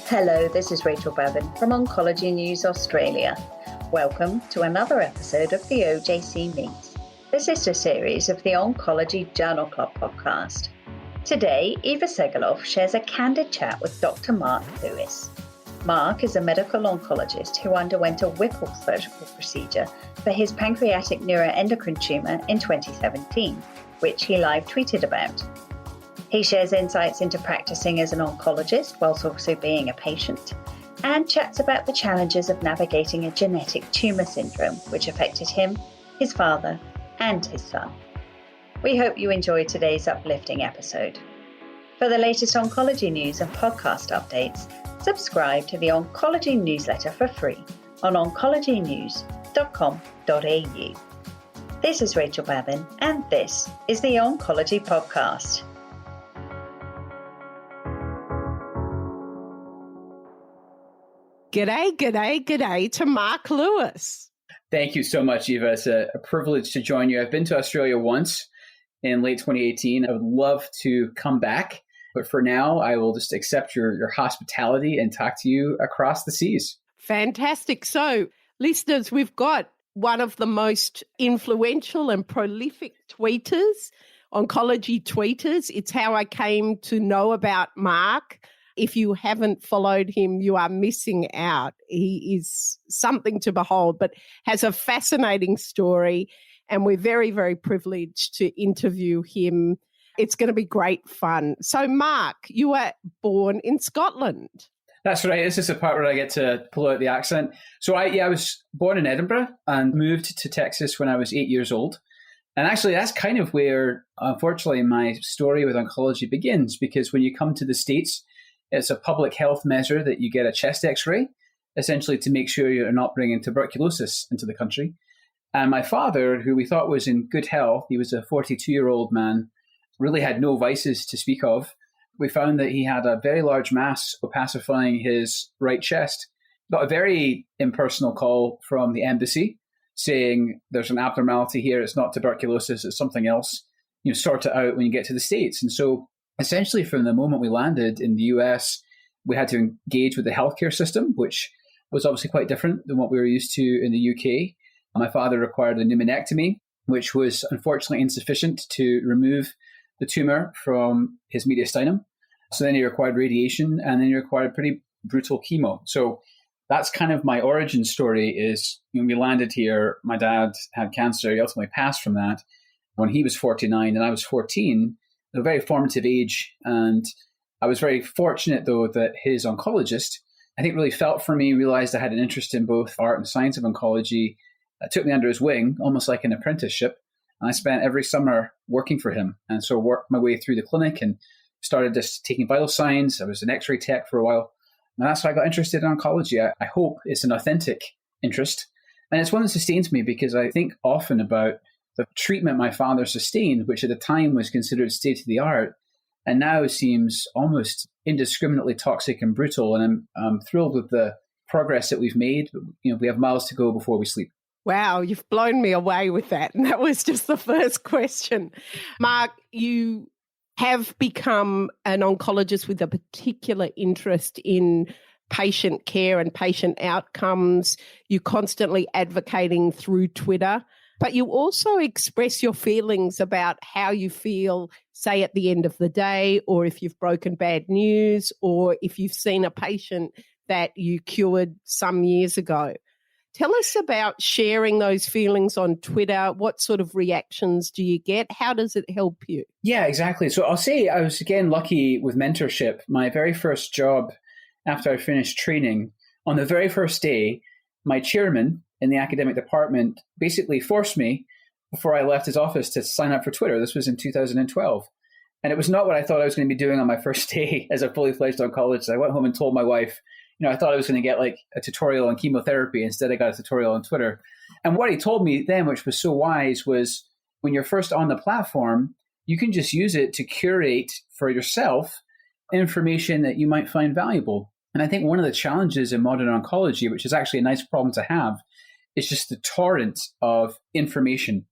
Hello, this is Rachel Bevan from Oncology News Australia. Welcome to another episode of the OJC Meets, the sister series of the Oncology Journal Club podcast. Today, Eva Segalov shares a candid chat with Dr. Mark Lewis. Mark is a medical oncologist who underwent a Whipple surgical procedure for his pancreatic neuroendocrine tumour in 2017, which he live tweeted about. He shares insights into practicing as an oncologist whilst also being a patient, and chats about the challenges of navigating a genetic tumour syndrome which affected him, his father, and his son. We hope you enjoy today's uplifting episode. For the latest oncology news and podcast updates, subscribe to the Oncology newsletter for free on oncologynews.com.au. This is Rachel Bevan, and this is the Oncology Podcast. G'day to Mark Lewis. Thank you so much, Eva. It's a privilege to join you. I've been to Australia once in late 2018. I would love to come back, but for now, I will just accept your hospitality and talk to you across the seas. Fantastic. So, listeners, we've got one of the most influential and prolific tweeters, oncology tweeters. It's how I came to know about Mark. If you haven't followed him, you are missing out. He is something to behold, but has a fascinating story, and we're very, very privileged to interview him. It's going to be great fun. So, Mark, you were born in Scotland. That's right. This is the part where I get to pull out the accent. So I was born in Edinburgh and moved to Texas when I was 8 years old. And actually, that's kind of where, unfortunately, my story with oncology begins, because when you come to the States, it's a public health measure that you get a chest x-ray, essentially to make sure you're not bringing tuberculosis into the country. And my father, who we thought was in good health, he was a 42-year-old man, really had no vices to speak of. We found that he had a very large mass opacifying his right chest. Got a very impersonal call from the embassy saying, there's an abnormality here, it's not tuberculosis, it's something else. You sort it out when you get to the States. And so essentially, from the moment we landed in the US, we had to engage with the healthcare system, which was obviously quite different than what we were used to in the UK. My father required a pneumonectomy, which was unfortunately insufficient to remove the tumour from his mediastinum. So then he required radiation, and then he required pretty brutal chemo. So that's kind of my origin story. Is when we landed here, my dad had cancer. He ultimately passed from that when he was 49 and I was 14. A very formative age. And I was very fortunate, though, that his oncologist, I think, really felt for me, realized I had an interest in both art and science of oncology, took me under his wing, almost like an apprenticeship. And I spent every summer working for him. And so worked my way through the clinic and started just taking vital signs. I was an x-ray tech for a while. And that's why I got interested in oncology. I hope it's an authentic interest. And it's one that sustains me, because I think often about the treatment my father sustained, which at the time was considered state-of-the-art, and now seems almost indiscriminately toxic and brutal. And I'm thrilled with the progress that we've made. We have miles to go before we sleep. Wow, you've blown me away with that. And that was just the first question. Mark, you have become an oncologist with a particular interest in patient care and patient outcomes. You're constantly advocating through Twitter. But you also express your feelings about how you feel, say, at the end of the day, or if you've broken bad news, or if you've seen a patient that you cured some years ago. Tell us about sharing those feelings on Twitter. What sort of reactions do you get? How does it help you? Yeah, exactly. So I'll say I was, again, lucky with mentorship. My very first job after I finished training, on the very first day, my chairman in the academic department basically forced me, before I left his office, to sign up for Twitter. This was in 2012. And it was not what I thought I was going to be doing on my first day as a fully fledged oncologist. I went home and told my wife, I thought I was going to get like a tutorial on chemotherapy. Instead, I got a tutorial on Twitter. And what he told me then, which was so wise, was when you're first on the platform, you can just use it to curate for yourself information that you might find valuable. And I think one of the challenges in modern oncology, which is actually a nice problem to have, is just the torrent of information.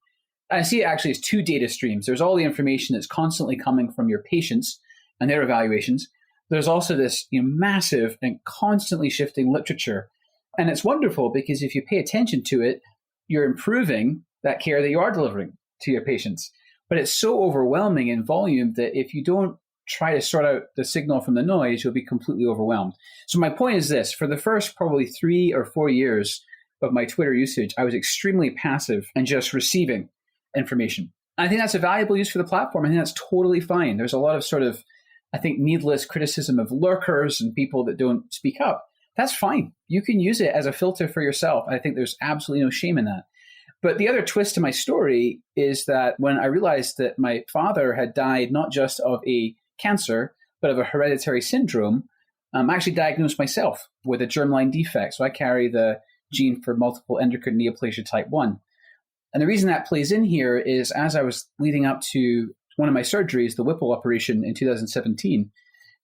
I see it actually as two data streams. There's all the information that's constantly coming from your patients and their evaluations, there's also this massive and constantly shifting literature. And it's wonderful because if you pay attention to it, you're improving that care that you are delivering to your patients. But it's so overwhelming in volume that if you don't try to sort out the signal from the noise, you'll be completely overwhelmed. So my point is this: for the first probably 3 or 4 years of my Twitter usage, I was extremely passive and just receiving information. I think that's a valuable use for the platform. I think that's totally fine. There's a lot of sort of, I think, needless criticism of lurkers and people that don't speak up. That's fine. You can use it as a filter for yourself. I think there's absolutely no shame in that. But the other twist to my story is that when I realized that my father had died not just of a cancer, but of a hereditary syndrome, I actually diagnosed myself with a germline defect. So I carry the gene for multiple endocrine neoplasia type 1. And the reason that plays in here is as I was leading up to one of my surgeries, the Whipple operation in 2017,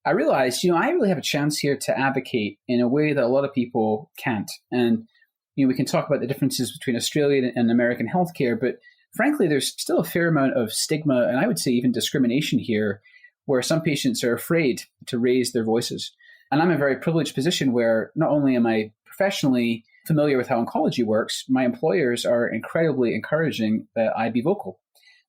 I realized, I really have a chance here to advocate in a way that a lot of people can't. And, we can talk about the differences between Australian and American healthcare, but frankly, there's still a fair amount of stigma and I would say even discrimination here, where some patients are afraid to raise their voices. And I'm in a very privileged position where not only am I professionally familiar with how oncology works, my employers are incredibly encouraging that I be vocal.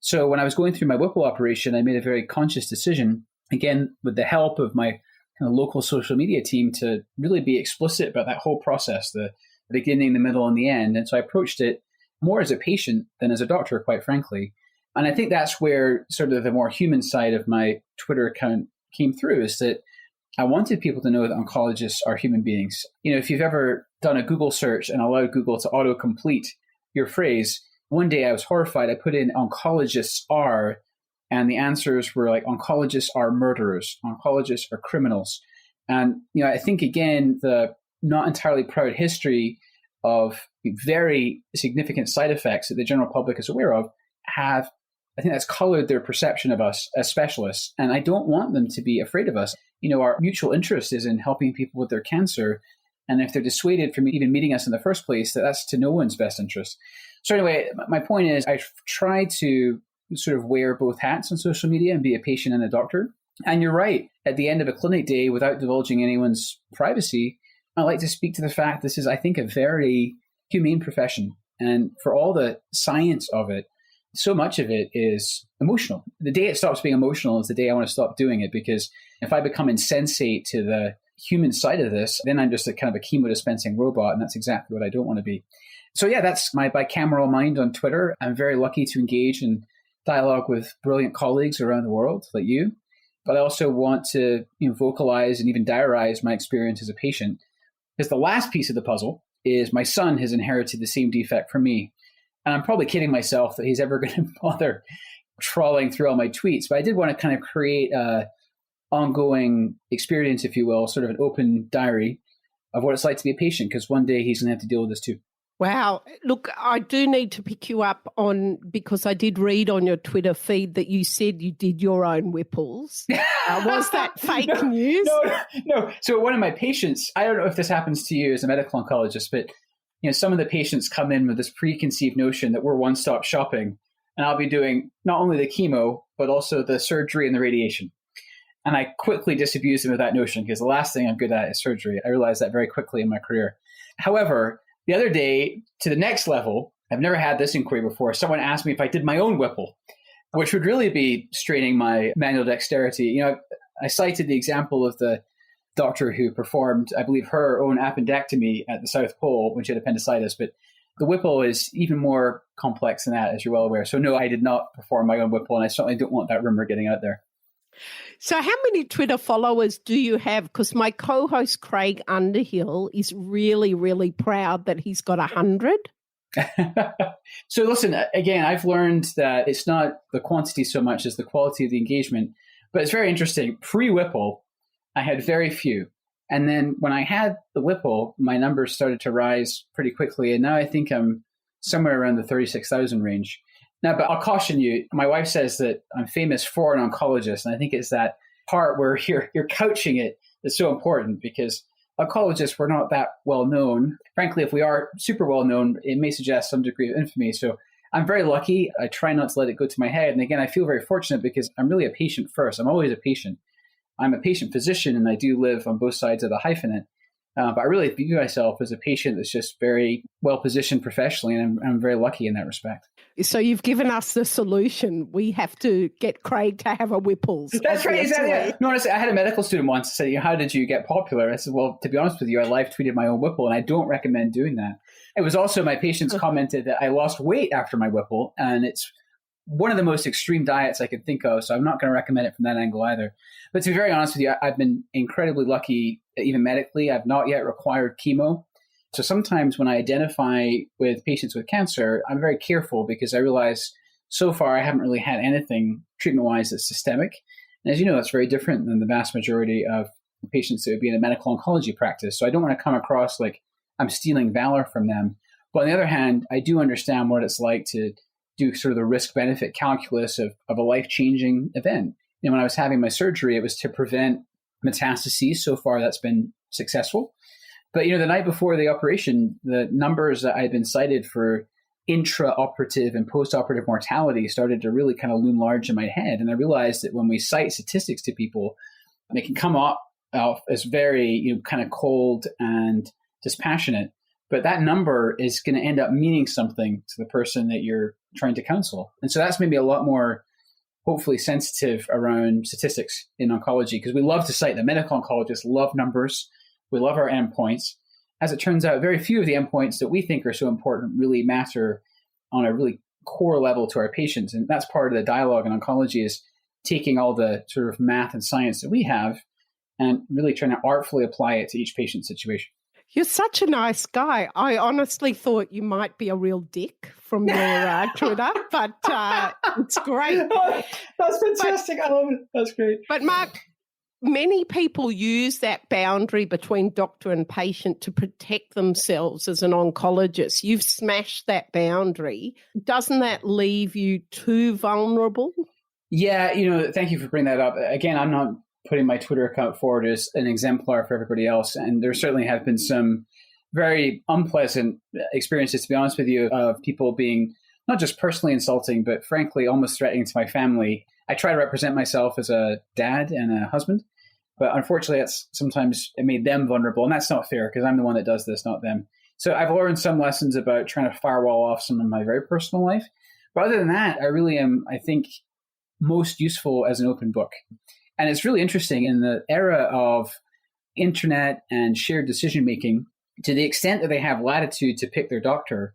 So when I was going through my Whipple operation, I made a very conscious decision, again, with the help of my kind of local social media team, to really be explicit about that whole process, the beginning, the middle, and the end. And so I approached it more as a patient than as a doctor, quite frankly. And I think that's where sort of the more human side of my Twitter account came through, is that I wanted people to know that oncologists are human beings. If you've ever done a Google search and allowed Google to auto-complete your phrase, one day I was horrified. I put in oncologists are, and the answers were like, oncologists are murderers, oncologists are criminals. And, I think, again, the not entirely proud history of very significant side effects that the general public is aware of I think that's colored their perception of us as specialists. And I don't want them to be afraid of us. Our mutual interest is in helping people with their cancer. And if they're dissuaded from even meeting us in the first place, that's to no one's best interest. So anyway, my point is I try to sort of wear both hats on social media and be a patient and a doctor. And you're right. At the end of a clinic day, without divulging anyone's privacy, I like to speak to the fact this is, I think, a very humane profession. And for all the science of it, so much of it is emotional. The day it stops being emotional is the day I want to stop doing it, because if I become insensate to the human side of this, then I'm just a kind of a chemo dispensing robot, and that's exactly what I don't want to be. So yeah, that's my bicameral mind on Twitter. I'm very lucky to engage in dialogue with brilliant colleagues around the world like you, but I also want to vocalize and even diarize my experience as a patient, because the last piece of the puzzle is my son has inherited the same defect from me. And I'm probably kidding myself that he's ever going to bother trawling through all my tweets, but I did want to kind of create a ongoing experience, if you will, sort of an open diary of what it's like to be a patient, because one day he's going to have to deal with this too. Wow. Look, I do need to pick you up on, because I did read on your Twitter feed that you said you did your own Whipples. Was that fake news? No. So one of my patients, I don't know if this happens to you as a medical oncologist, but some of the patients come in with this preconceived notion that we're one-stop shopping, and I'll be doing not only the chemo, but also the surgery and the radiation. And I quickly disabuse them of that notion, because the last thing I'm good at is surgery. I realized that very quickly in my career. However, the other day, to the next level, I've never had this inquiry before. Someone asked me if I did my own Whipple, which would really be straining my manual dexterity. I cited the example of the doctor who performed, I believe, her own appendectomy at the South Pole when she had appendicitis. But the Whipple is even more complex than that, as you're well aware. So no, I did not perform my own Whipple, and I certainly don't want that rumor getting out there. So how many Twitter followers do you have? Because my co-host Craig Underhill is really, really proud that he's got 100. So listen, again, I've learned that it's not the quantity so much as the quality of the engagement. But it's very interesting. Pre-Whipple, I had very few. And then when I had the Whipple, my numbers started to rise pretty quickly. And now I think I'm somewhere around the 36,000 range. Now, but I'll caution you, my wife says that I'm famous for an oncologist. And I think it's that part where you're couching it that's so important, because oncologists were not that well known. Frankly, if we are super well known, it may suggest some degree of infamy. So I'm very lucky. I try not to let it go to my head. And again, I feel very fortunate because I'm really a patient first. I'm always a patient. I'm a patient physician and I do live on both sides of the hyphenate. But I really view myself as a patient that's just very well positioned professionally, and I'm very lucky in that respect. So you've given us the solution. We have to get Craig to have a Whipples. That's right, exactly. Yeah. No, honestly, I had a medical student once say, how did you get popular? I said, well, to be honest with you, I live tweeted my own Whipple, and I don't recommend doing that. It was also my patients commented that I lost weight after my Whipple, and it's one of the most extreme diets I could think of, so I'm not going to recommend it from that angle either. But to be very honest with you, I've been incredibly lucky, even medically. I've not yet required chemo. So sometimes when I identify with patients with cancer, I'm very careful because I realize so far I haven't really had anything treatment-wise that's systemic. And as you know, that's very different than the vast majority of patients that would be in a medical oncology practice. So I don't want to come across like I'm stealing valor from them. But on the other hand, I do understand what it's like to do sort of the risk-benefit calculus of a life-changing event. And when I was having my surgery, it was to prevent metastases. So far, that's been successful. But, the night before the operation, the numbers that I had been cited for intraoperative and postoperative mortality started to really kind of loom large in my head. And I realized that when we cite statistics to people, they can come up as very, kind of cold and dispassionate. But that number is going to end up meaning something to the person that you're trying to counsel. And so that's maybe a lot more hopefully sensitive around statistics in oncology, because we love to cite the medical oncologists love numbers. We love our endpoints. As it turns out, very few of the endpoints that we think are so important really matter on a really core level to our patients. And that's part of the dialogue in oncology, is taking all the sort of math and science that we have and really trying to artfully apply it to each patient's situation. You're such a nice guy. I honestly thought you might be a real dick from your Twitter, but it's great. Oh, that's fantastic. I love it. That's great. But Mark, many people use that boundary between doctor and patient to protect themselves as an oncologist. You've smashed that boundary. Doesn't that leave you too vulnerable? Yeah, thank you for bringing that up. Again, I'm not putting my Twitter account forward as an exemplar for everybody else. And there certainly have been some very unpleasant experiences, to be honest with you, of people being not just personally insulting, but frankly, almost threatening to my family. I try to represent myself as a dad and a husband, but unfortunately, it made them vulnerable. And that's not fair, because I'm the one that does this, not them. So I've learned some lessons about trying to firewall off some of my very personal life. But other than that, I really am, I think, most useful as an open book. And it's really interesting in the era of internet and shared decision-making, to the extent that they have latitude to pick their doctor,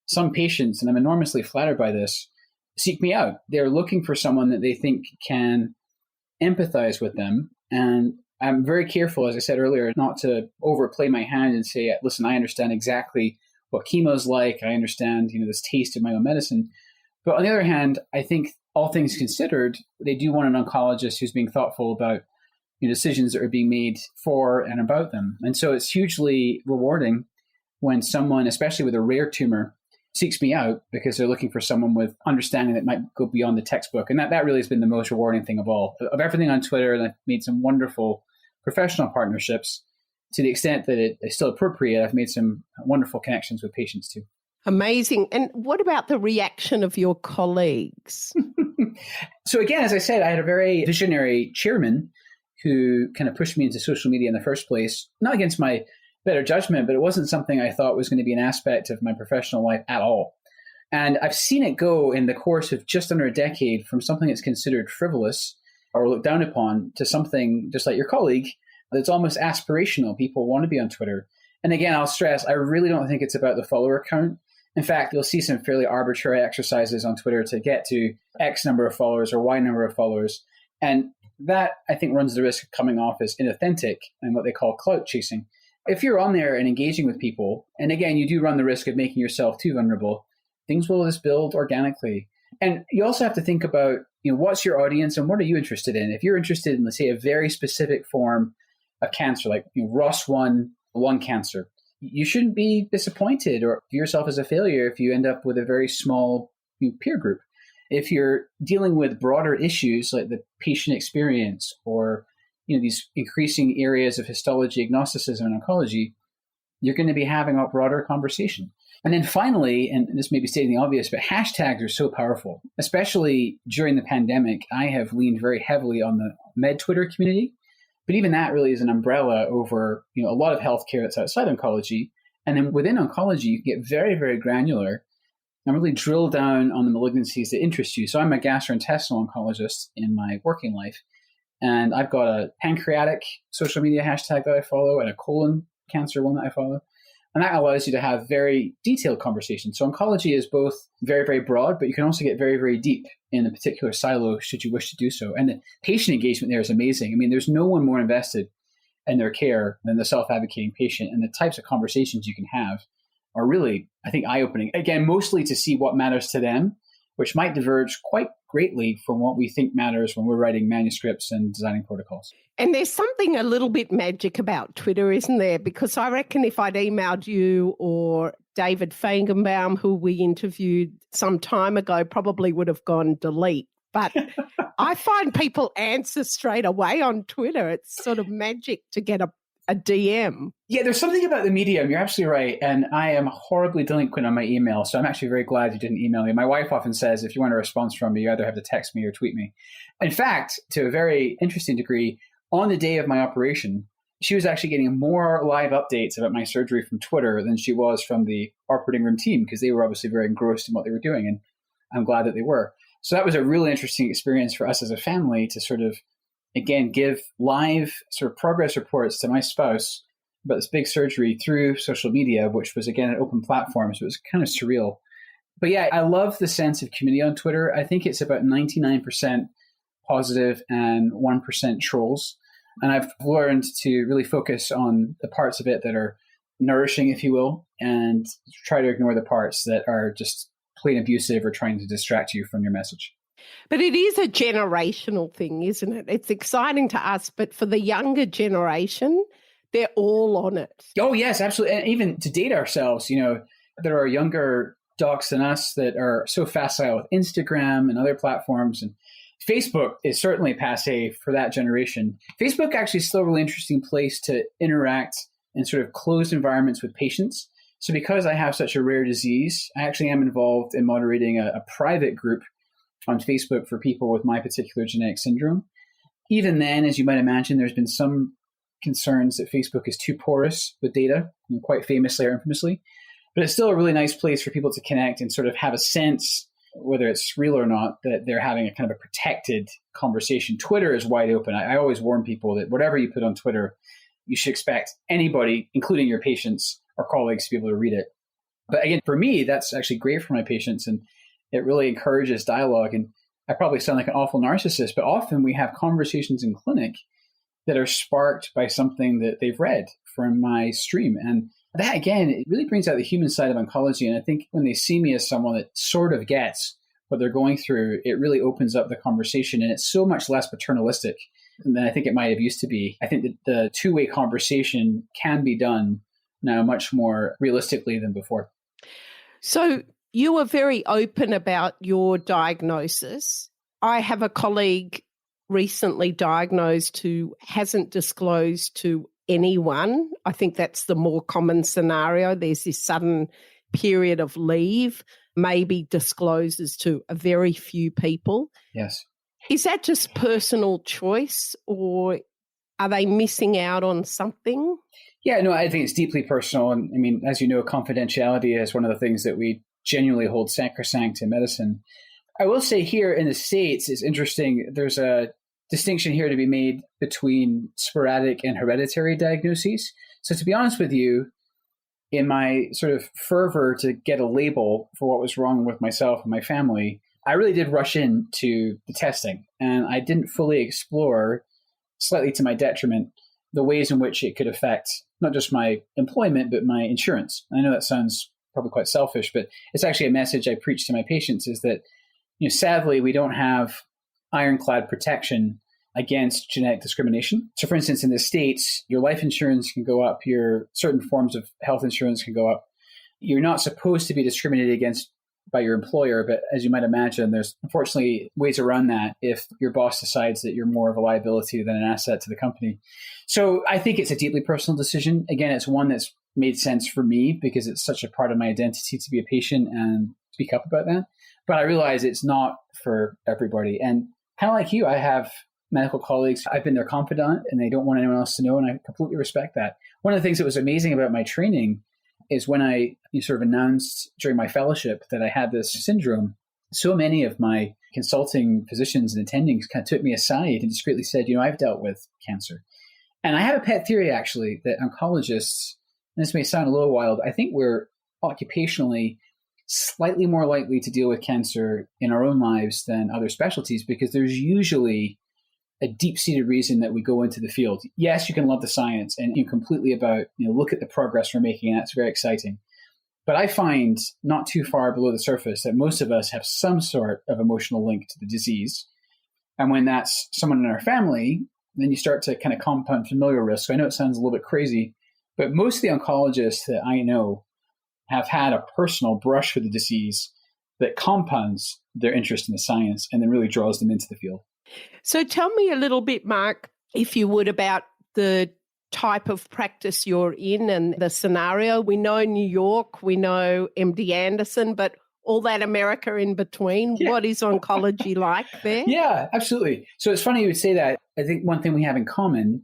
some patients, and I'm enormously flattered by this, seek me out. They're looking for someone that they think can empathize with them. And I'm very careful, as I said earlier, not to overplay my hand and say, listen, I understand exactly what chemo's like. I understand, this taste of my own medicine. But on the other hand, I think all things considered, they do want an oncologist who's being thoughtful about decisions that are being made for and about them. And so it's hugely rewarding when someone, especially with a rare tumor, seeks me out because they're looking for someone with understanding that might go beyond the textbook. And that really has been the most rewarding thing of all. Of everything on Twitter, and I've made some wonderful professional partnerships. To the extent that it's still appropriate, I've made some wonderful connections with patients too. Amazing. And what about the reaction of your colleagues? So again, as I said, I had a very visionary chairman who kind of pushed me into social media in the first place, not against my better judgment, but it wasn't something I thought was going to be an aspect of my professional life at all. And I've seen it go in the course of just under a decade from something that's considered frivolous or looked down upon to something just like your colleague that's almost aspirational. People want to be on Twitter. And again, I'll stress, I really don't think it's about the follower count. In fact, you'll see some fairly arbitrary exercises on Twitter to get to X number of followers or Y number of followers. And that, I think, runs the risk of coming off as inauthentic and what they call clout chasing. If you're on there and engaging with people, and again, you do run the risk of making yourself too vulnerable, things will just build organically. And you also have to think about, what's your audience and what are you interested in? If you're interested in, let's say, a very specific form of cancer, like ROS1 lung cancer, you shouldn't be disappointed or view yourself as a failure if you end up with a very small peer group. If you're dealing with broader issues like the patient experience or these increasing areas of histology agnosticism in oncology, you're going to be having a broader conversation. And then finally, and this may be stating the obvious, but hashtags are so powerful, especially during the pandemic. I have leaned very heavily on the med Twitter community. But even that really is an umbrella over, a lot of healthcare that's outside oncology. And then within oncology, you can get very, very granular and really drill down on the malignancies that interest you. So I'm a gastrointestinal oncologist in my working life. And I've got a pancreatic social media hashtag that I follow and a colon cancer one that I follow. And that allows you to have very detailed conversations. So oncology is both very, very broad, but you can also get very, very deep in a particular silo should you wish to do so. And the patient engagement there is amazing. I mean, there's no one more invested in their care than the self-advocating patient. And the types of conversations you can have are really, I think, eye-opening. Again, mostly to see what matters to them, which might diverge quite greatly from what we think matters when we're writing manuscripts and designing protocols. And there's something a little bit magic about Twitter, isn't there? Because I reckon if I'd emailed you or David Feigenbaum, who we interviewed some time ago, probably would have gone delete. But I find people answer straight away on Twitter. It's sort of magic to get a DM. Yeah, there's something about the medium. You're absolutely right. And I am horribly delinquent on my email. So I'm actually very glad you didn't email me. My wife often says, if you want a response from me, you either have to text me or tweet me. In fact, to a very interesting degree, on the day of my operation, she was actually getting more live updates about my surgery from Twitter than she was from the operating room team, because they were obviously very engrossed in what they were doing. And I'm glad that they were. So that was a really interesting experience for us as a family to sort of, again, give live sort of progress reports to my spouse about this big surgery through social media, which was, again, an open platform. So it was kind of surreal. But yeah, I love the sense of community on Twitter. I think it's about 99% positive and 1% trolls. And I've learned to really focus on the parts of it that are nourishing, if you will, and try to ignore the parts that are just plain abusive or trying to distract you from your message. But it is a generational thing, isn't it? It's exciting to us, but for the younger generation, they're all on it. Oh, yes, absolutely. And even to date ourselves, there are younger docs than us that are so facile with Instagram and other platforms. And Facebook is certainly passé for that generation. Facebook actually is still a really interesting place to interact in sort of closed environments with patients. So because I have such a rare disease, I actually am involved in moderating a private group on Facebook for people with my particular genetic syndrome. Even then, as you might imagine, there's been some concerns that Facebook is too porous with data, quite famously or infamously. But it's still a really nice place for people to connect and sort of have a sense, whether it's real or not, that they're having a kind of a protected conversation. Twitter is wide open. I always warn people that whatever you put on Twitter, you should expect anybody, including your patients or colleagues, to be able to read it. But again, for me, that's actually great for my patients, and it really encourages dialogue. And I probably sound like an awful narcissist, but often we have conversations in clinic that are sparked by something that they've read from my stream. And that, again, it really brings out the human side of oncology. And I think when they see me as someone that sort of gets what they're going through, it really opens up the conversation. And it's so much less paternalistic than I think it might have used to be. I think that the two-way conversation can be done now much more realistically than before. So you were very open about your diagnosis. I have a colleague recently diagnosed who hasn't disclosed to anyone. I think that's the more common scenario. There's this sudden period of leave, maybe discloses to a very few people. Yes. Is that just personal choice, or are they missing out on something? Yeah, no, I think it's deeply personal. And I mean, as you know, confidentiality is one of the things that we genuinely hold sacrosanct in medicine. I will say here in the States, it's interesting. There's a distinction here to be made between sporadic and hereditary diagnoses. So to be honest with you, in my sort of fervor to get a label for what was wrong with myself and my family, I really did rush into the testing. And I didn't fully explore, slightly to my detriment, the ways in which it could affect not just my employment, but my insurance. I know that sounds probably quite selfish, but it's actually a message I preach to my patients is that, sadly, we don't have ironclad protection against genetic discrimination. So for instance, in the States, your life insurance can go up, your certain forms of health insurance can go up. You're not supposed to be discriminated against by your employer, but as you might imagine, there's unfortunately ways around that if your boss decides that you're more of a liability than an asset to the company. So I think it's a deeply personal decision. Again, it's one that's made sense for me because it's such a part of my identity to be a patient and speak up about that. But I realize it's not for everybody. And kind of like you, I have medical colleagues, I've been their confidant and they don't want anyone else to know, and I completely respect that. One of the things that was amazing about my training is when I sort of announced during my fellowship that I had this syndrome, so many of my consulting physicians and attendings kind of took me aside and discreetly said, I've dealt with cancer. And I have a pet theory, actually, that oncologists, and this may sound a little wild, I think we're occupationally slightly more likely to deal with cancer in our own lives than other specialties, because there's usually a deep-seated reason that we go into the field. Yes, you can love the science and completely about, look at the progress we're making, and that's very exciting. But I find not too far below the surface that most of us have some sort of emotional link to the disease. And when that's someone in our family, then you start to kind of compound familial risk. So I know it sounds a little bit crazy, but most of the oncologists that I know have had a personal brush with the disease that compounds their interest in the science and then really draws them into the field. So tell me a little bit, Mark, if you would, about the type of practice you're in and the scenario. We know New York, we know MD Anderson, but all that America in between. Yeah. What is oncology like there? Yeah, absolutely. So it's funny you would say that. I think one thing we have in common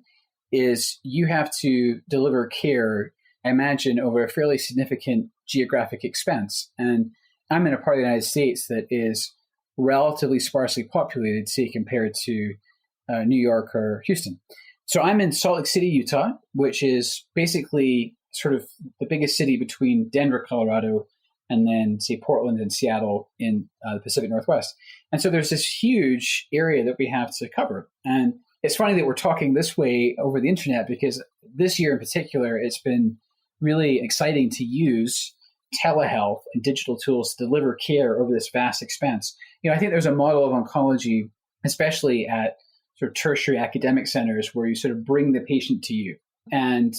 is you have to deliver care, I imagine, over a fairly significant geographic expense. And I'm in a part of the United States that is relatively sparsely populated, say, compared to New York or Houston. So I'm in Salt Lake City, Utah, which is basically sort of the biggest city between Denver, Colorado, and then, say, Portland and Seattle in the Pacific Northwest. And so there's this huge area that we have to cover. And it's funny that we're talking this way over the internet, because this year in particular, it's been really exciting to use telehealth and digital tools to deliver care over this vast expanse. I think there's a model of oncology, especially at sort of tertiary academic centers, where you sort of bring the patient to you. And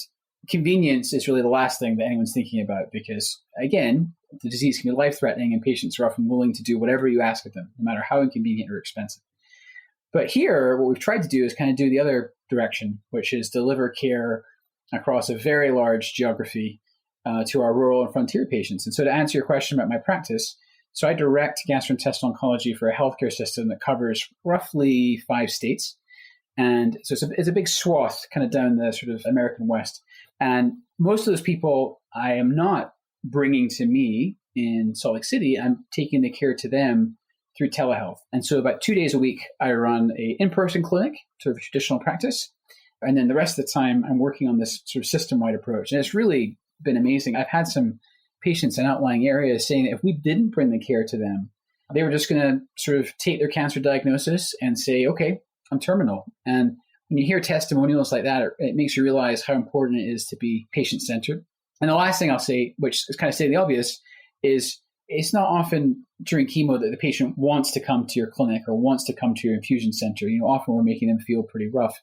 convenience is really the last thing that anyone's thinking about, because, again, the disease can be life-threatening and patients are often willing to do whatever you ask of them, no matter how inconvenient or expensive. But here, what we've tried to do is kind of do the other direction, which is deliver care across a very large geography to our rural and frontier patients. And so to answer your question about my practice, so I direct gastrointestinal oncology for a healthcare system that covers roughly 5 states. And so it's a big swath kind of down the sort of American West. And most of those people I am not bringing to me in Salt Lake City. I'm taking the care to them through telehealth. And so about 2 days a week, I run a in-person clinic, sort of traditional practice. And then the rest of the time, I'm working on this sort of system-wide approach. And it's really been amazing. I've had some patients in outlying areas saying that if we didn't bring the care to them, they were just going to sort of take their cancer diagnosis and say, okay, I'm terminal. And when you hear testimonials like that, it makes you realize how important it is to be patient-centered. And the last thing I'll say, which is kind of stating the obvious, is it's not often during chemo that the patient wants to come to your clinic or wants to come to your infusion center. Often we're making them feel pretty rough.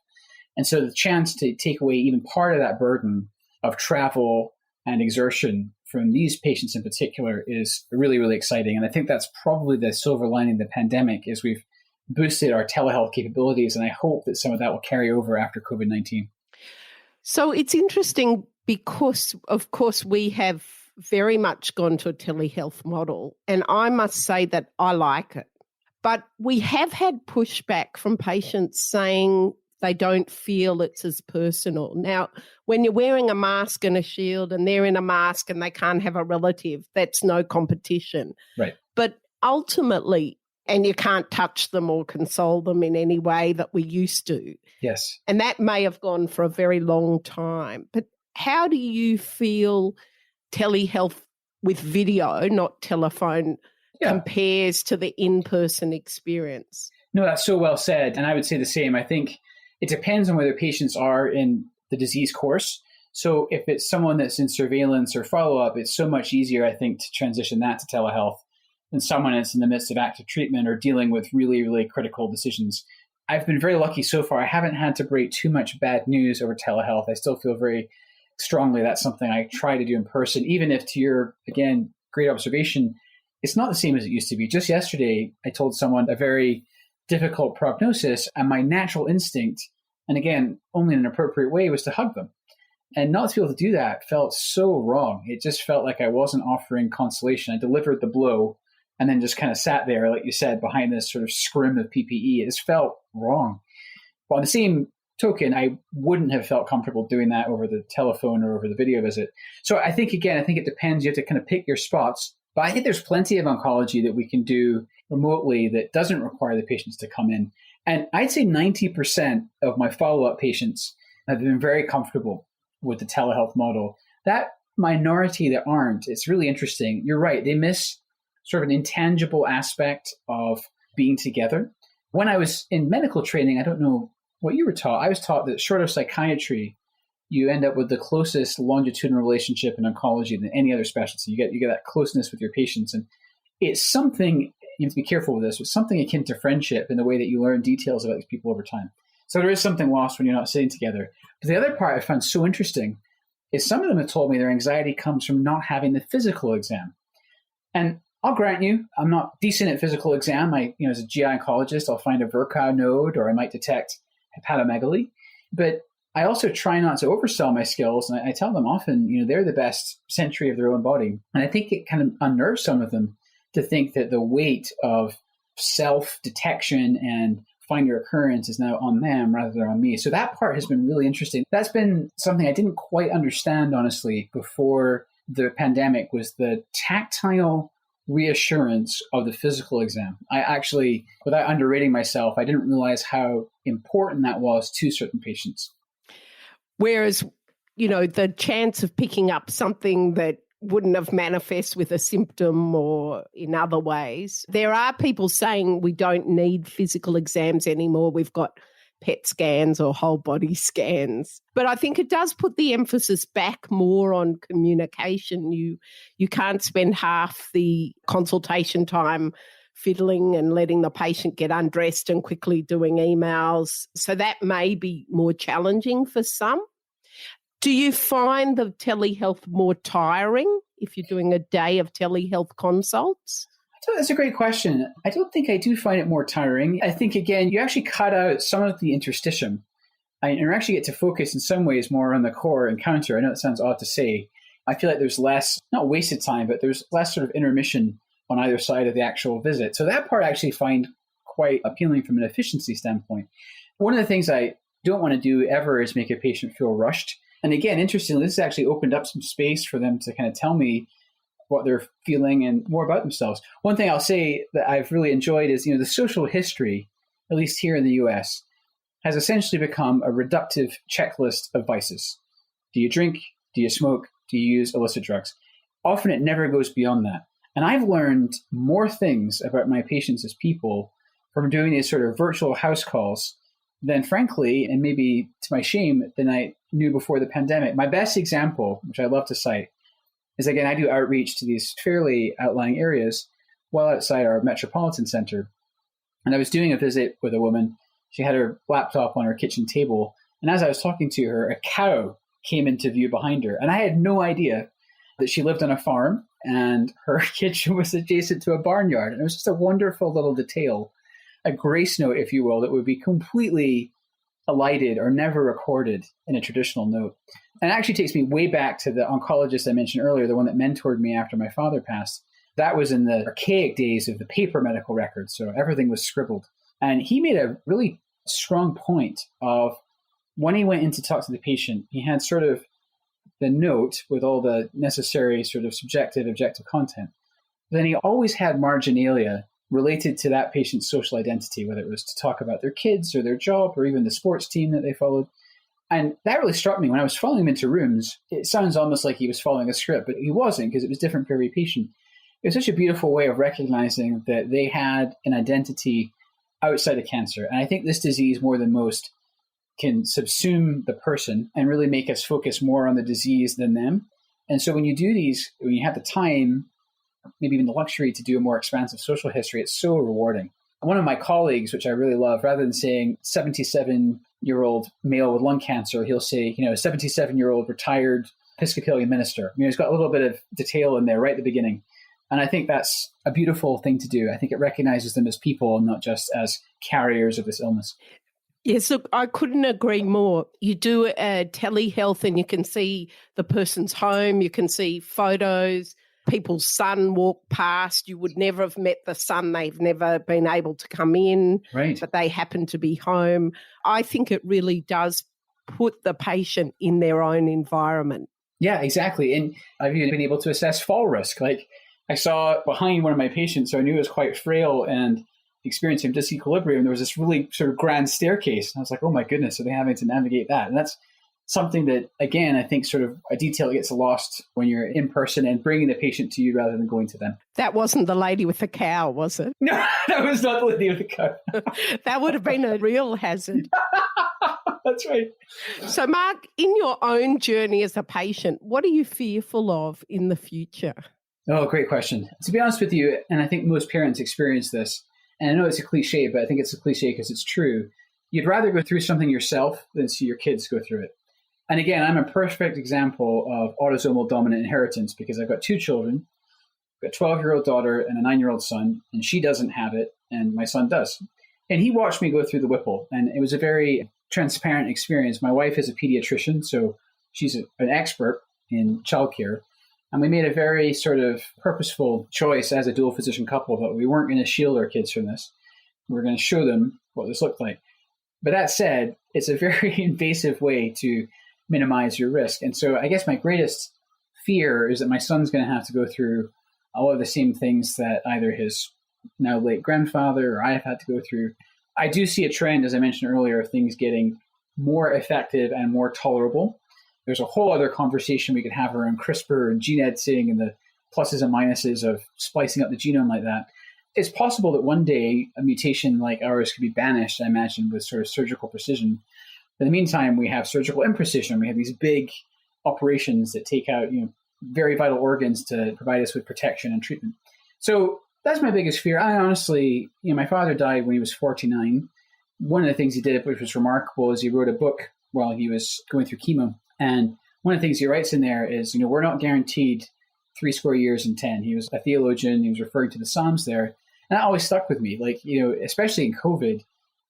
And so the chance to take away even part of that burden of travel and exertion from these patients in particular is really, really exciting. And I think that's probably the silver lining of the pandemic, is we've boosted our telehealth capabilities. And I hope that some of that will carry over after COVID-19. So it's interesting because, of course, we have very much gone to a telehealth model. And I must say that I like it. But we have had pushback from patients saying they don't feel it's as personal. Now, when you're wearing a mask and a shield and they're in a mask and they can't have a relative, that's no competition. Right. But ultimately, and you can't touch them or console them in any way that we used to. Yes. And that may have gone for a very long time. But how do you feel telehealth with video, not telephone, compares to the in-person experience? No, that's so well said. And I would say the same. I think it depends on whether patients are in the disease course. So if it's someone that's in surveillance or follow-up, it's so much easier, I think, to transition that to telehealth than someone that's in the midst of active treatment or dealing with really, really critical decisions. I've been very lucky so far. I haven't had to break too much bad news over telehealth. I still feel very strongly that's something I try to do in person, even if, to your, again, great observation, it's not the same as it used to be. Just yesterday, I told someone a very difficult prognosis, and my natural instinct, and again, only in an appropriate way, was to hug them. And not to be able to do that felt so wrong. It just felt like I wasn't offering consolation. I delivered the blow and then just kind of sat there, like you said, behind this sort of scrim of PPE. It just felt wrong. But on the same token, I wouldn't have felt comfortable doing that over the telephone or over the video visit. So I think it depends. You have to kind of pick your spots. But I think there's plenty of oncology that we can do remotely that doesn't require the patients to come in. And I'd say 90% of my follow-up patients have been very comfortable with the telehealth model. That minority that aren't, it's really interesting. You're right. They miss sort of an intangible aspect of being together. When I was in medical training, I don't know what you were taught. I was taught that short of psychiatry, you end up with the closest longitudinal relationship in oncology than any other specialty. You get that closeness with your patients. And it's something, you have to be careful with this, it's something akin to friendship in the way that you learn details about these people over time. So there is something lost when you're not sitting together. But the other part I found so interesting is some of them have told me their anxiety comes from not having the physical exam. And I'll grant you, I'm not decent at physical exam. As a GI oncologist, I'll find a Virchow node or I might detect hepatomegaly. But I also try not to oversell my skills. And I tell them often, they're the best sentry of their own body. And I think it kind of unnerves some of them to think that the weight of self-detection and find your occurrence is now on them rather than on me. So that part has been really interesting. That's been something I didn't quite understand, honestly, before the pandemic, was the tactile reassurance of the physical exam. I actually, without underrating myself, I didn't realize how important that was to certain patients. Whereas, the chance of picking up something that wouldn't have manifest with a symptom or in other ways. There are people saying we don't need physical exams anymore. We've got PET scans or whole body scans. But I think it does put the emphasis back more on communication. You can't spend half the consultation time fiddling and letting the patient get undressed and quickly doing emails. So that may be more challenging for some. Do you find the telehealth more tiring if you're doing a day of telehealth consults? That's a great question. I don't think I do find it more tiring. I think, again, you actually cut out some of the interstitium and you actually get to focus in some ways more on the core encounter. I know it sounds odd to say. I feel like there's less, not wasted time, but there's less sort of intermission on either side of the actual visit. So that part I actually find quite appealing from an efficiency standpoint. One of the things I don't want to do ever is make a patient feel rushed. And again, interestingly, this has actually opened up some space for them to kind of tell me what they're feeling and more about themselves. One thing I'll say that I've really enjoyed is, the social history, at least here in the US, has essentially become a reductive checklist of vices. Do you drink? Do you smoke? Do you use illicit drugs? Often it never goes beyond that. And I've learned more things about my patients as people from doing these sort of virtual house calls than, frankly, and maybe to my shame, than I knew before the pandemic. My best example, which I love to cite, is, again, I do outreach to these fairly outlying areas well outside our metropolitan center. And I was doing a visit with a woman. She had her laptop on her kitchen table. And as I was talking to her, a cow came into view behind her. And I had no idea that she lived on a farm and her kitchen was adjacent to a barnyard. And it was just a wonderful little detail, a grace note, if you will, that would be completely elided or never recorded in a traditional note. And it actually takes me way back to the oncologist I mentioned earlier, the one that mentored me after my father passed. That was in the archaic days of the paper medical records, so everything was scribbled. And he made a really strong point of, when he went in to talk to the patient, he had sort of the note with all the necessary sort of subjective, objective content. Then he always had marginalia related to that patient's social identity, whether it was to talk about their kids or their job or even the sports team that they followed. And that really struck me. When I was following him into rooms, it sounds almost like he was following a script, but he wasn't, because it was different for every patient. It was such a beautiful way of recognizing that they had an identity outside of cancer. And I think this disease, more than most, can subsume the person and really make us focus more on the disease than them. And so when you do these, when you have the time, maybe even the luxury to do a more expansive social history, it's so rewarding. One of my colleagues, which I really love, rather than saying 77-year-old male with lung cancer, he'll say, 77-year-old retired Episcopalian minister. He's got a little bit of detail in there right at the beginning. And I think that's a beautiful thing to do. I think it recognizes them as people and not just as carriers of this illness. Yes, look, I couldn't agree more. You do telehealth and you can see the person's home, you can see photos, people's son walk past. You would never have met the son. They've never been able to come in, Right. but they happen to be home. I think it really does put the patient in their own environment. Yeah, exactly. And I've even been able to assess fall risk. Like I saw behind one of my patients, so I knew it was quite frail and experiencing disequilibrium. There was this really sort of grand staircase. And I was like, oh my goodness, are they having to navigate that? And that's something that, again, I think sort of a detail that gets lost when you're in person and bringing the patient to you rather than going to them. That wasn't the lady with the cow, was it? No, that was not the lady with the cow. That would have been a real hazard. That's right. So, Mark, in your own journey as a patient, what are you fearful of in the future? Oh, great question. To be honest with you, and I think most parents experience this, and I know it's a cliche, but I think it's a cliche because it's true. You'd rather go through something yourself than see your kids go through it. And again, I'm a perfect example of autosomal dominant inheritance because I've got two children. I've got a 12-year-old daughter and a 9-year-old son, and she doesn't have it, and my son does. And he watched me go through the Whipple, and it was a very transparent experience. My wife is a pediatrician, so she's an expert in childcare. And we made a very sort of purposeful choice as a dual physician couple that we weren't going to shield our kids from this. We were going to show them what this looked like. But that said, it's a very invasive way to minimize your risk. And so I guess my greatest fear is that my son's going to have to go through all of the same things that either his now late grandfather or I have had to go through. I do see a trend, as I mentioned earlier, of things getting more effective and more tolerable. There's a whole other conversation we could have around CRISPR and gene editing and the pluses and minuses of splicing up the genome like that. It's possible that one day a mutation like ours could be banished, I imagine, with sort of surgical precision. In the meantime, we have surgical imprecision. We have these big operations that take out, very vital organs to provide us with protection and treatment. So that's my biggest fear. I honestly, my father died when he was 49. One of the things he did, which was remarkable, is he wrote a book while he was going through chemo. And one of the things he writes in there is, we're not guaranteed 80 years and 10. He was a theologian. He was referring to the Psalms there. And that always stuck with me. Like, especially in COVID,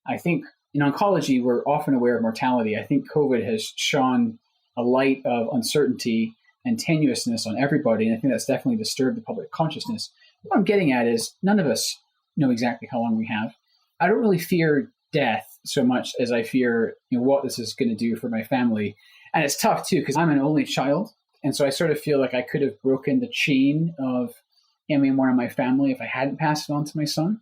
I think in oncology, we're often aware of mortality. I think COVID has shone a light of uncertainty and tenuousness on everybody. And I think that's definitely disturbed the public consciousness. What I'm getting at is none of us know exactly how long we have. I don't really fear death so much as I fear what this is going to do for my family. And it's tough too, because I'm an only child. And so I sort of feel like I could have broken the chain of him one of my family if I hadn't passed it on to my son.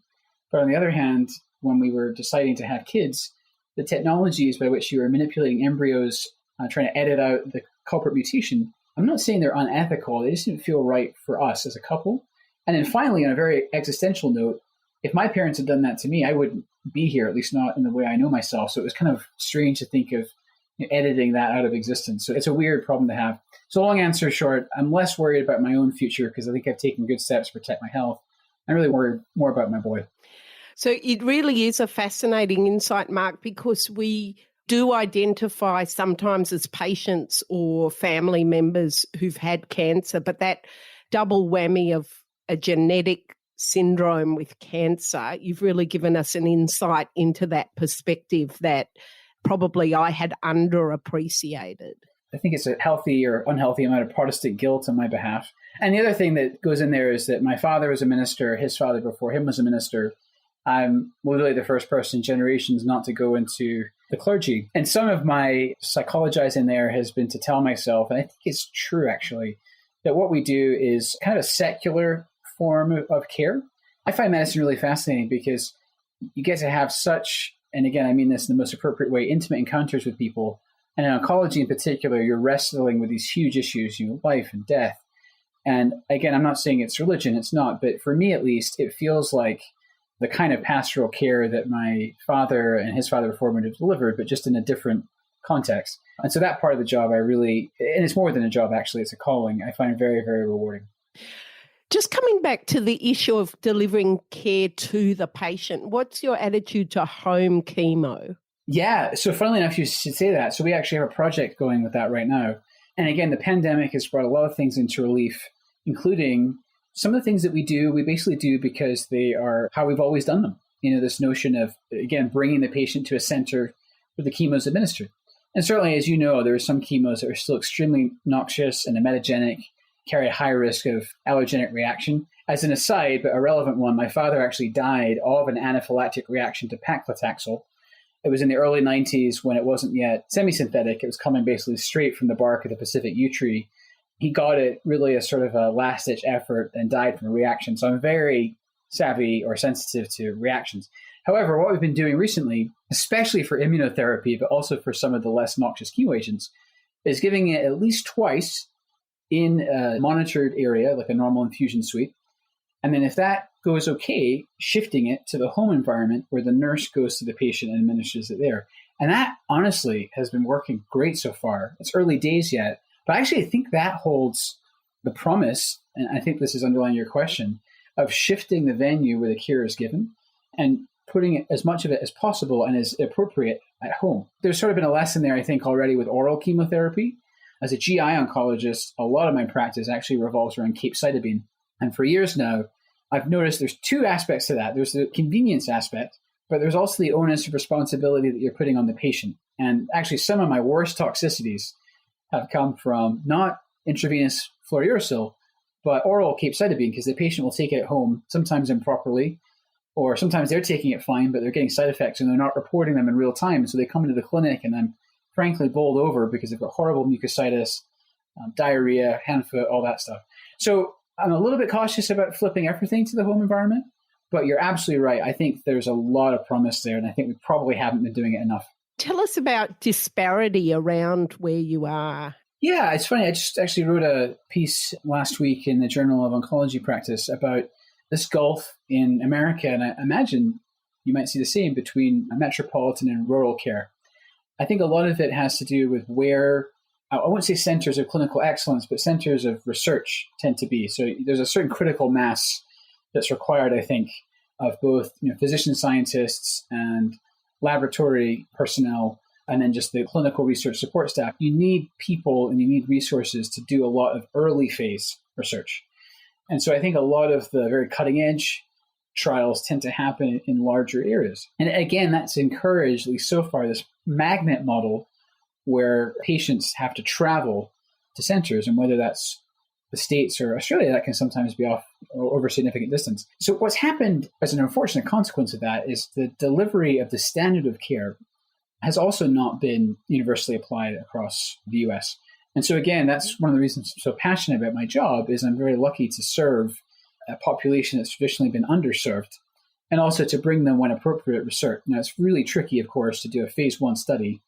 But on the other hand, when we were deciding to have kids, the technologies by which you were manipulating embryos, trying to edit out the culprit mutation, I'm not saying they're unethical. They just didn't feel right for us as a couple. And then finally, on a very existential note, if my parents had done that to me, I wouldn't be here, at least not in the way I know myself. So it was kind of strange to think of editing that out of existence. So it's a weird problem to have. So long answer short, I'm less worried about my own future because I think I've taken good steps to protect my health. I'm really worried more about my boy. So it really is a fascinating insight, Mark, because we do identify sometimes as patients or family members who've had cancer, but that double whammy of a genetic syndrome with cancer, you've really given us an insight into that perspective that probably I had underappreciated. I think it's a healthy or unhealthy amount of Protestant guilt on my behalf. And the other thing that goes in there is that my father was a minister, his father before him was a minister. I'm literally the first person in generations not to go into the clergy. And some of my psychologizing there has been to tell myself, and I think it's true actually, that what we do is kind of a secular form of care. I find medicine really fascinating because you get to have such, and again, I mean this in the most appropriate way, intimate encounters with people. And in oncology in particular, you're wrestling with these huge issues, life and death. And again, I'm not saying it's religion, it's not, but for me at least, it feels like the kind of pastoral care that my father and his father before me have delivered, but just in a different context. And so that part of the job I really, and it's more than a job actually, it's a calling, I find very, very rewarding. Just coming back to the issue of delivering care to the patient, what's your attitude to home chemo? Yeah, so funnily enough, you should say that. So we actually have a project going with that right now. And again, the pandemic has brought a lot of things into relief, including some of the things that we basically do because they are how we've always done them. This notion of, again, bringing the patient to a center where the chemo is administered. And certainly, as you know, there are some chemos that are still extremely noxious and emetogenic, carry a high risk of allergenic reaction. As an aside, but a relevant one, my father actually died of an anaphylactic reaction to paclitaxel. It was in the early 90s when it wasn't yet semi-synthetic. It was coming basically straight from the bark of the Pacific yew tree. He got it really as sort of a last-ditch effort and died from a reaction. So I'm very savvy or sensitive to reactions. However, what we've been doing recently, especially for immunotherapy, but also for some of the less noxious chemo agents, is giving it at least twice in a monitored area, like a normal infusion suite. And then if that goes okay, shifting it to the home environment where the nurse goes to the patient and administers it there. And that honestly has been working great so far. It's early days yet, but actually I think that holds the promise, and I think this is underlying your question, of shifting the venue where the care is given and putting as much of it as possible and as appropriate at home. There's sort of been a lesson there, I think, already with oral chemotherapy. As a GI oncologist, a lot of my practice actually revolves around capecitabine. And for years now, I've noticed there's two aspects to that. There's the convenience aspect, but there's also the onus of responsibility that you're putting on the patient. And actually, some of my worst toxicities have come from not intravenous fluorouracil, but oral capecitabine, because the patient will take it at home, sometimes improperly, or sometimes they're taking it fine, but they're getting side effects and they're not reporting them in real time. So they come into the clinic and I'm frankly bowled over because they've got horrible mucositis, diarrhea, hand, foot, all that stuff. So I'm a little bit cautious about flipping everything to the home environment, but you're absolutely right. I think there's a lot of promise there, and I think we probably haven't been doing it enough. Tell us about disparity around where you are. Yeah, it's funny. I just actually wrote a piece last week in the Journal of Oncology Practice about this gulf in America, and I imagine you might see the same between metropolitan and rural care. I think a lot of it has to do with where, I won't say centers of clinical excellence, but centers of research tend to be. So there's a certain critical mass that's required, I think, of both physician scientists and laboratory personnel, and then just the clinical research support staff. You need people and you need resources to do a lot of early phase research. And so I think a lot of the very cutting edge trials tend to happen in larger areas. And again, that's encouraged, at least so far, this magnet model where patients have to travel to centers, and whether that's the States or Australia, that can sometimes be off over significant distance. So what's happened as an unfortunate consequence of that is the delivery of the standard of care has also not been universally applied across the US. And so again, that's one of the reasons I'm so passionate about my job, is I'm very lucky to serve a population that's traditionally been underserved, and also to bring them, when appropriate, research. Now, it's really tricky, of course, to do a phase 1 study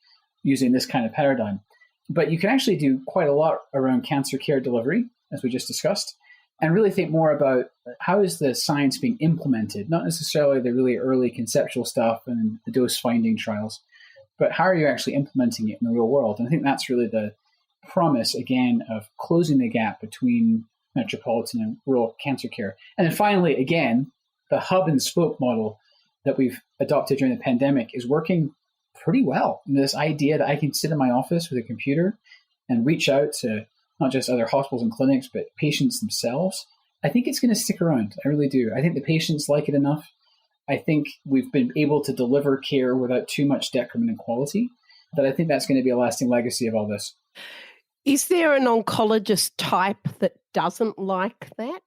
using this kind of paradigm. But you can actually do quite a lot around cancer care delivery, as we just discussed, and really think more about how is the science being implemented, not necessarily the really early conceptual stuff and the dose-finding trials, but how are you actually implementing it in the real world? And I think that's really the promise, again, of closing the gap between metropolitan and rural cancer care. And then finally, again, the hub and spoke model that we've adopted during the pandemic is working pretty well. And this idea that I can sit in my office with a computer and reach out to not just other hospitals and clinics, but patients themselves, I think it's going to stick around. I really do. I think the patients like it enough. I think we've been able to deliver care without too much decrement in quality, that I think that's going to be a lasting legacy of all this. Is there an oncologist type that doesn't like that?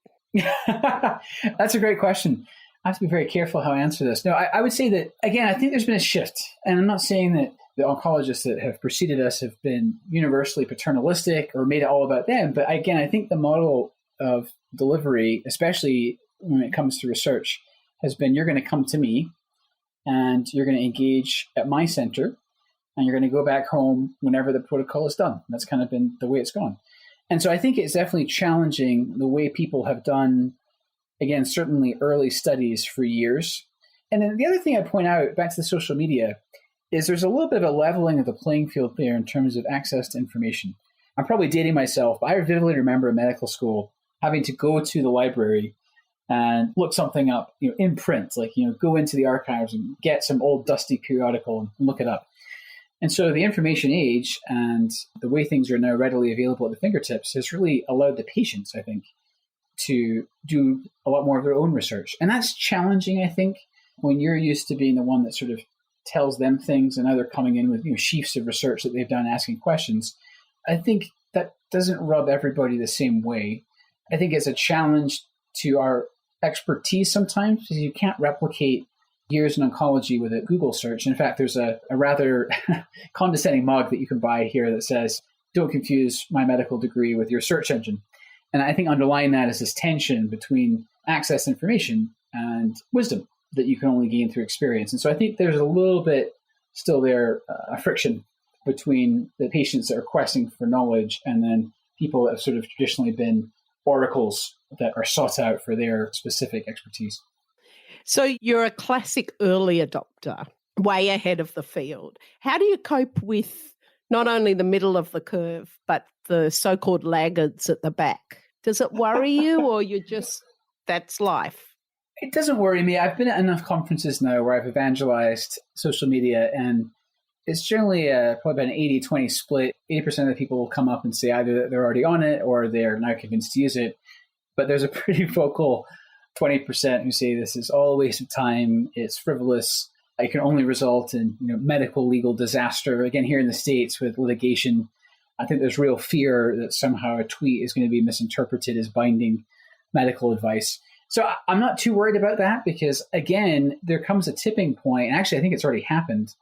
That's a great question. I have to be very careful how I answer this. No, I would say that, again, I think there's been a shift. And I'm not saying that the oncologists that have preceded us have been universally paternalistic or made it all about them. But again, I think the model of delivery, especially when it comes to research, has been you're going to come to me and you're going to engage at my center and you're going to go back home whenever the protocol is done. That's kind of been the way it's gone. And so I think it's definitely challenging the way people have done, again, certainly early studies for years. And then the other thing I'd point out, back to the social media, is there's a little bit of a leveling of the playing field there in terms of access to information. I'm probably dating myself, but I vividly remember in medical school having to go to the library and look something up, in print, like, go into the archives and get some old dusty periodical and look it up. And so the information age and the way things are now readily available at the fingertips has really allowed the patients, I think, to do a lot more of their own research. And that's challenging, I think, when you're used to being the one that sort of tells them things and now they're coming in with sheafs of research that they've done asking questions. I think that doesn't rub everybody the same way. I think it's a challenge to our expertise sometimes, because you can't replicate years in oncology with a Google search. In fact, there's a rather condescending mug that you can buy here that says, "Don't confuse my medical degree with your search engine." And I think underlying that is this tension between access to information and wisdom that you can only gain through experience. And so I think there's a little bit still there, a friction between the patients that are questing for knowledge and then people that have sort of traditionally been oracles that are sought out for their specific expertise. So you're a classic early adopter, way ahead of the field. How do you cope with not only the middle of the curve, but the so-called laggards at the back? Does it worry you, or you're just, that's life? It doesn't worry me. I've been at enough conferences now where I've evangelized social media, and it's generally probably about an 80-20 split. 80% of the people will come up and say either that they're already on it or they're now convinced to use it. But there's a pretty vocal 20% who say this is all a waste of time, it's frivolous, it can only result in medical legal disaster. Again, here in the States with litigation, I think there's real fear that somehow a tweet is going to be misinterpreted as binding medical advice. So I'm not too worried about that because, again, there comes a tipping point, and actually I think it's already happened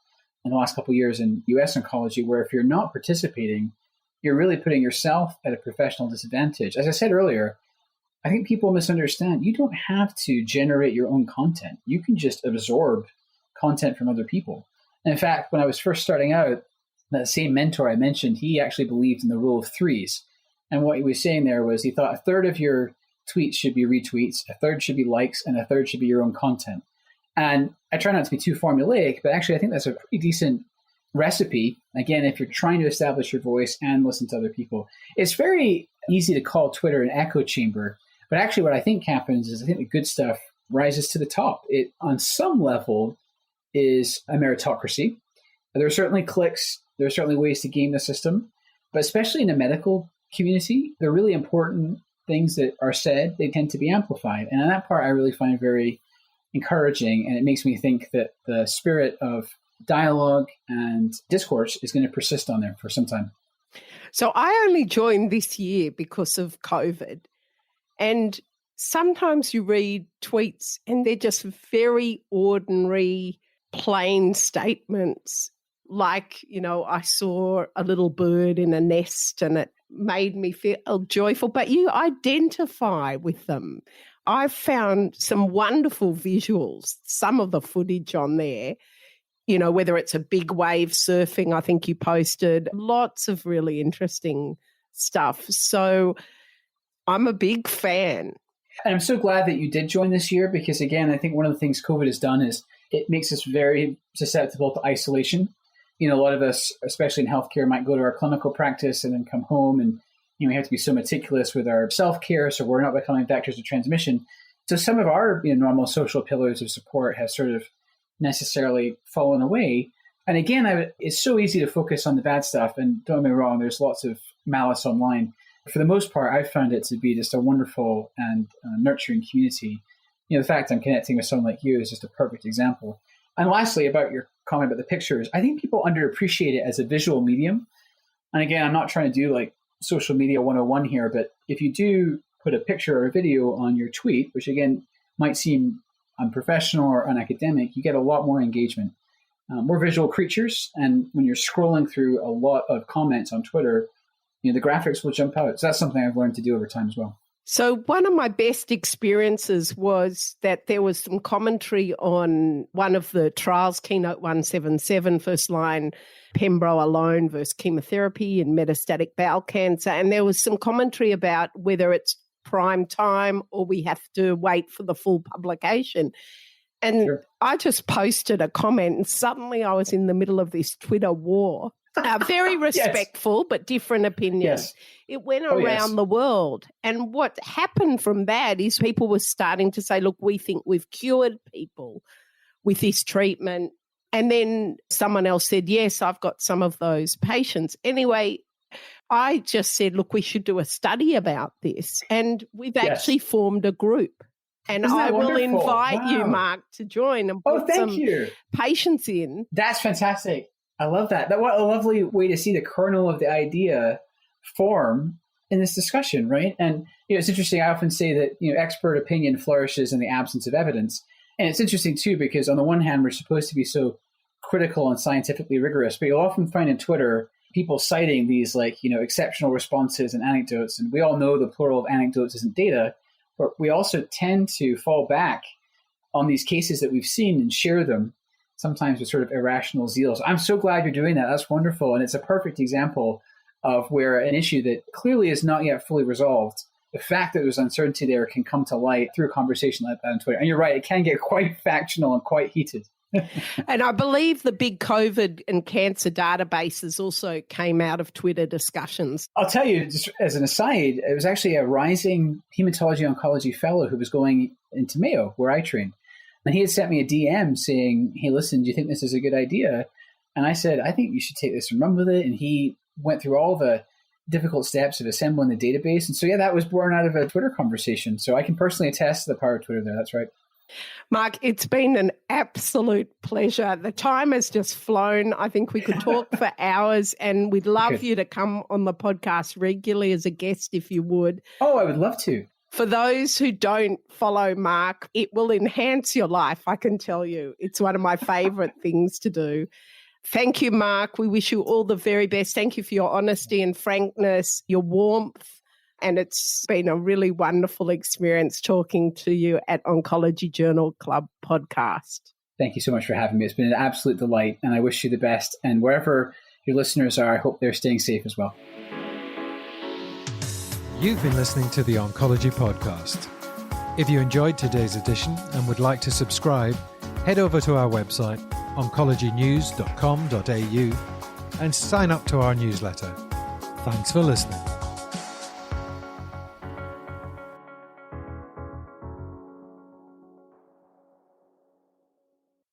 in the last couple of years in U.S. oncology, where if you're not participating, you're really putting yourself at a professional disadvantage. As I said earlier, I think people misunderstand. You don't have to generate your own content. You can just absorb content from other people. And in fact, when I was first starting out, that same mentor I mentioned, he actually believed in the rule of threes. And what he was saying there was he thought a third of your tweets should be retweets, a third should be likes, and a third should be your own content. And I try not to be too formulaic, but actually I think that's a pretty decent recipe. Again, if you're trying to establish your voice and listen to other people, it's very easy to call Twitter an echo chamber. But actually what I think happens is I think the good stuff rises to the top. It, on some level, is a meritocracy. There are certainly clicks. There are certainly ways to game the system. But especially in the medical community, the really important things that are said, they tend to be amplified. And on that part, I really find very encouraging. And it makes me think that the spirit of dialogue and discourse is going to persist on there for some time. So I only joined this year because of COVID. And sometimes you read tweets and they're just very ordinary, plain statements. Like, I saw a little bird in a nest and it made me feel joyful, but you identify with them. I've found some wonderful visuals, some of the footage on there, whether it's a big wave surfing, I think you posted, lots of really interesting stuff. So I'm a big fan. And I'm so glad that you did join this year because, again, I think one of the things COVID has done is it makes us very susceptible to isolation. A lot of us, especially in healthcare, might go to our clinical practice and then come home and, we have to be so meticulous with our self-care so we're not becoming vectors of transmission. So some of our normal social pillars of support have sort of necessarily fallen away. And again, it's so easy to focus on the bad stuff. And don't get me wrong, there's lots of malice online. For the most part, I've found it to be just a wonderful and nurturing community. The fact I'm connecting with someone like you is just a perfect example. And lastly, about your comment about the pictures, I think people underappreciate it as a visual medium. And again, I'm not trying to do like social media 101 here, but if you do put a picture or a video on your tweet, which again might seem unprofessional or unacademic, you get a lot more engagement. We're visual creatures. And when you're scrolling through a lot of comments on Twitter, the graphics will jump out. So that's something I've learned to do over time as well. So one of my best experiences was that there was some commentary on one of the trials, Keynote 177, first line Pembro alone versus chemotherapy in metastatic bowel cancer. And there was some commentary about whether it's prime time or we have to wait for the full publication. And sure. I just posted a comment and suddenly I was in the middle of this Twitter war. Very respectful, yes. But different opinions. Yes. It went around the world. And what happened from that is people were starting to say, look, we think we've cured people with this treatment. And then someone else said, yes, I've got some of those patients. Anyway, I just said, look, we should do a study about this. And we've actually formed a group. And I will invite you, Mark, to join and put some patients in. That's fantastic. I love that. What a lovely way to see the kernel of the idea form in this discussion, right? And it's interesting. I often say that expert opinion flourishes in the absence of evidence, and it's interesting too because on the one hand we're supposed to be so critical and scientifically rigorous, but you'll often find in Twitter people citing these exceptional responses and anecdotes, and we all know the plural of anecdotes isn't data, but we also tend to fall back on these cases that we've seen and share them sometimes with sort of irrational zeal. So I'm so glad you're doing that. That's wonderful, and it's a perfect example of where an issue that clearly is not yet fully resolved, the fact that there's uncertainty there can come to light through a conversation like that on Twitter. And you're right, it can get quite factional and quite heated. And I believe the big COVID and cancer databases also came out of Twitter discussions. I'll tell you, just as an aside, it was actually a rising hematology oncology fellow who was going into Mayo, where I train. And he had sent me a DM saying, hey, listen, do you think this is a good idea? And I said, I think you should take this and run with it. And he went through all the difficult steps of assembling the database. And so, that was born out of a Twitter conversation. So I can personally attest to the power of Twitter there. That's right. Mark, it's been an absolute pleasure. The time has just flown. I think we could talk for hours, and we'd love you to come on the podcast regularly as a guest if you would. Oh, I would love to. For those who don't follow Mark, it will enhance your life, I can tell you. It's one of my favourite things to do. Thank you, Mark. We wish you all the very best. Thank you for your honesty and frankness, your warmth. And it's been a really wonderful experience talking to you at Oncology Journal Club podcast. Thank you so much for having me. It's been an absolute delight, and I wish you the best. And wherever your listeners are, I hope they're staying safe as well. You've been listening to the Oncology Podcast. If you enjoyed today's edition and would like to subscribe, head over to our website, oncologynews.com.au, and sign up to our newsletter. Thanks for listening.